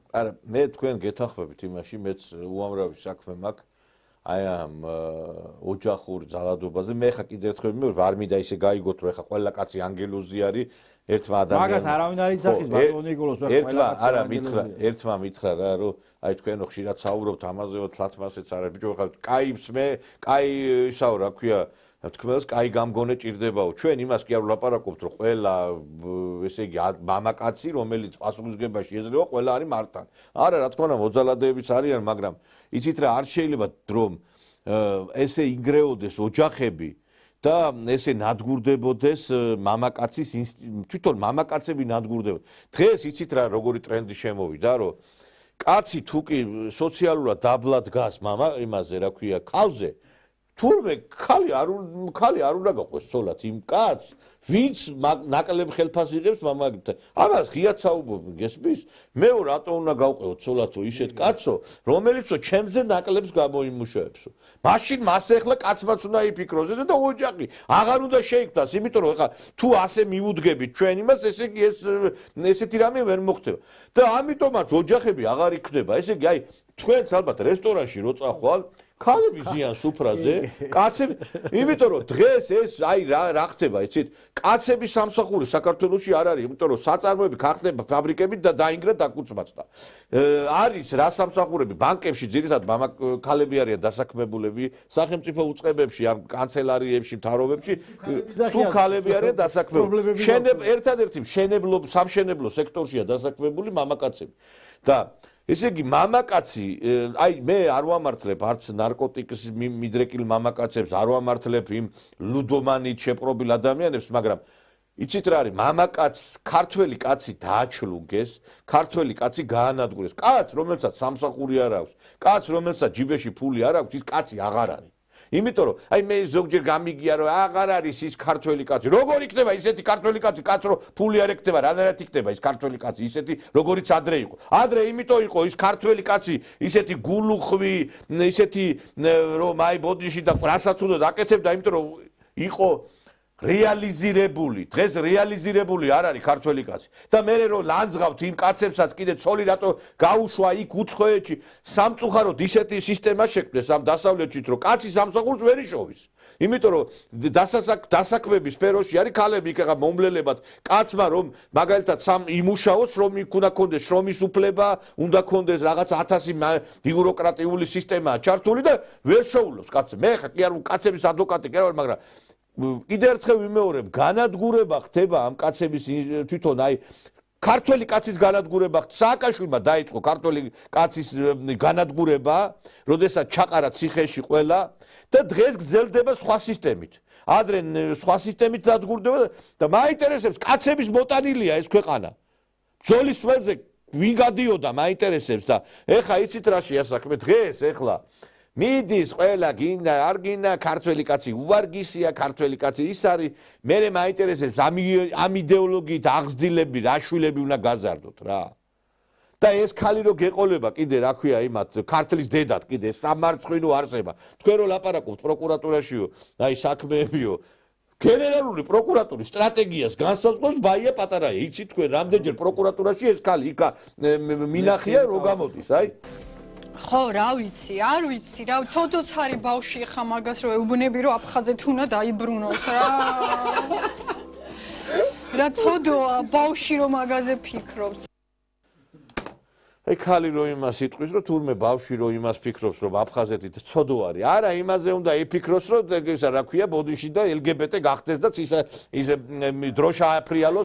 არა, მე თქვენ გეთანხმებით იმაში, მეც უამრავი საქმე მაქვს აი ამ ოჯახურ ძალადობაზე. მე ხა კიდევ ერთხელ ვიმეორებ, არ მინდა ისე გაიგოთ, რომ ეხა ყველა კაცი ანგელოზი არის, ერთმა ადამიანმა. მაგას არავინ არ იძახის ბატონო ნიკოლოზ, ყველა კაცი არა ერთმა მითხრა რა, რომ აი თქვენ ხშირად საუბრობთ ამაზე, თლათმასეც არის. ბიჭო, ხა კაიბს მე, კაი ისაო, რა ქვია, თქმელს კაი გამგონე ჭირდებაო. ჩვენ იმას კი არ ვლაპარაკობთ, რომ ყველა ესე იგი მამაკაცი, რომელიც პასუხისმგებაში ეძლევა, ყველა არის მართან. არა, რა თქმა უნდა, მოძალადეებიც არიან, მაგრამ იცით რა, არ შეიძლება რომ ესე ინგრეოდეს ოჯახები და ესე ნადგურდებოდეს მამაკაცის თვითონ მამაკაცები ნადგურდებოდნენ. დღეს იცით რა, როგორი ტრენდი შემოვიდა, რომ კაცი თუ კი სოციალურად დაბლა დგას იმაზე, რა ქვია, ქალზე, თურმე ხალი არ უნდა გაყვეს ცოლად იმ კაცს, ვინც ნაკლებ ხელფას იღებს მამაკაცთან. ამას ღიად საუბრობენ, გესმის? მე რატო უნდა გავყვეო ცოლათო ისეთ კაცო, რომელიცო ჩემზე ნაკლებს გამოიმუშავებსო. მაშინ მას ახლა კაცმაც უნდა იფიქროს ესე და ოჯახი აღარ უნდა შეიქმნას, იმიტომ რომ ხა თუ ასე მიუდგებით ჩვენ იმას, ესე იგი ესეთი რამე ვერ მოხდება. და ამიტომაც ოჯახები აღარ იქნება. ესე იგი აი თქვენც ალბათ რესტორანში რო წახვალ ქალები ზიანს უფრაზე, კაცები, იმიტომ რომ დღეს ეს აი რა ხდება, იცით? კაცების სამსახური საქართველოში არ არის, იმიტომ რომ საწარმოები ქახდება ფაბრიკებით და დაინგრა დაკუცმაცდა. არის რა სამსახურები ბანკებში ძირითადად ქალები არიან დასაქმებულები, სახელმწიფო უწყებებში, ამ კანცელარიებში, მთავრობებში თუ ქალები არიან დასაქმებულები. ერთადერთი სამშენებლო სექტორშია დასაქმებული მამაკაცები. და ესე იგი მამაკაცი, აი მე არ ვამართლებ არც ნარკოტიკის მიდრეკილ მამაკაცებს, არ ვამართლებ იმ ლუდომანით შეპყრობილ ადამიანებს, მაგრამ იცით რა არის, მამაკაცს ქართველი კაცი დააჩლუნგეს, ქართველი კაცი გაანადგურეს. კაც, რომელსაც სამსახური არ აქვს, კაც, რომელსაც ჯიბეში ფული არ აქვს, ის კაცი აღარ არის. იმიტომ რომ აი მე ზოგჯერ გამიგია რომ აღარ არის ის ქართველი კაცი. როგორ იქნება ისეთი ქართველი კაცი, კაც რომ ფული არ ეკდება, რანაირად იქნება ის ქართველი კაცი, ისეთი როგორიც ადრე იყო. ადრე იმიტომ იყო ის ქართველი კაცი, ისეთი გულუხვი, ისეთი რომ აი ბოდიში და რასაც უნდა დაკეთებდა, იმიტომ რომ იყო რეალიზირებული. დღეს რეალიზირებული არ არის ქართველი კაცი. და მე რომ ლანძღავთ იმ კაცებსაც კიდე ცოლი რატო გაუშვა იქ უცხოეთში, სამწუხაროდ ისეთი სისტემა შექმნეს ამ დასავლეთში, რომ კაცი სამსახურს ვერ იშოვის. იმიტომ რომ დასაქმების სფეროში არის ქალები, იქ ახლა მომბლელებად კაცმა რომ მაგალითად იმუშაოს, რომ იქ უნდა კონდეს შრომის უფლება, უნდა კონდეს რაღაც 1000 ბიუროკრატიული სისტემაა ჩართული და ვერ შეულობს კაცს. მე ხა კი არ კაცების ადვოკატი კი არ ვარ, მაგრამ კიდევ ერთხელ ვიმეორებ, განადგურება ხდება ამ კაცების თვითონ აი ქართველი კაცის განადგურება სააკაშვილმა დაიწყო ქართველი კაცის განადგურება, როდესაც ჩაყარა ციხეში ყველა და დღეს გრძელდება სხვა სისტემით. ადრე სხვა სისტემით დადგურდება და მაინტერესებს კაცების მოტანილია ეს ქვეყანა. ბრძოლის ველზე ვინ გადიოდა მაინტერესებს და ეხა იცით რა შეასაქმე დღეს ეხლა მიდის ყველა გინდა არ გინდა ქართველი კაცი უვარგისია ქართველი კაცი ის არის მე მაინტერესებს ამ იდეოლოგიით აღზრდილები რაშვილები უნდა გაზარდოთ რა და ეს ხალი რო გეყოლება კიდე რა ქვია იმათ ქართლის დედად კიდე სამარცხვინო არსება თქვენ რო ლაპარაკობთ პროკურატურაშიო აი საქმეებიო გენერალური პროკურატურის სტრატეგიას განსაზღვრავს ბაია პატარაია იცით თქვენ რამდენჯერ პროკურატურაში ეს ხალი იქა მინახია რო გამოდის აი ხო, რა ვიცი, არ ვიცი, რა ცოდოცარი ბავშვი ხა მაგას რო ეუბნები რომ აფხაზეთ უნდა დაიბრუნოს რა. რა ცოდოა ბავშვი რომ მაგაზე ფიქრობს. აი ხალი რო იმას იტყვის რომ თურმე ბავშვი რო იმას ფიქრობს რომ აფხაზეთით ცოდო არის. არა, იმაზე უნდა იფიქროს რომ ისა რა ქვია ბოდიში და LGBT გახდეს და ის დროშა აფრიალოს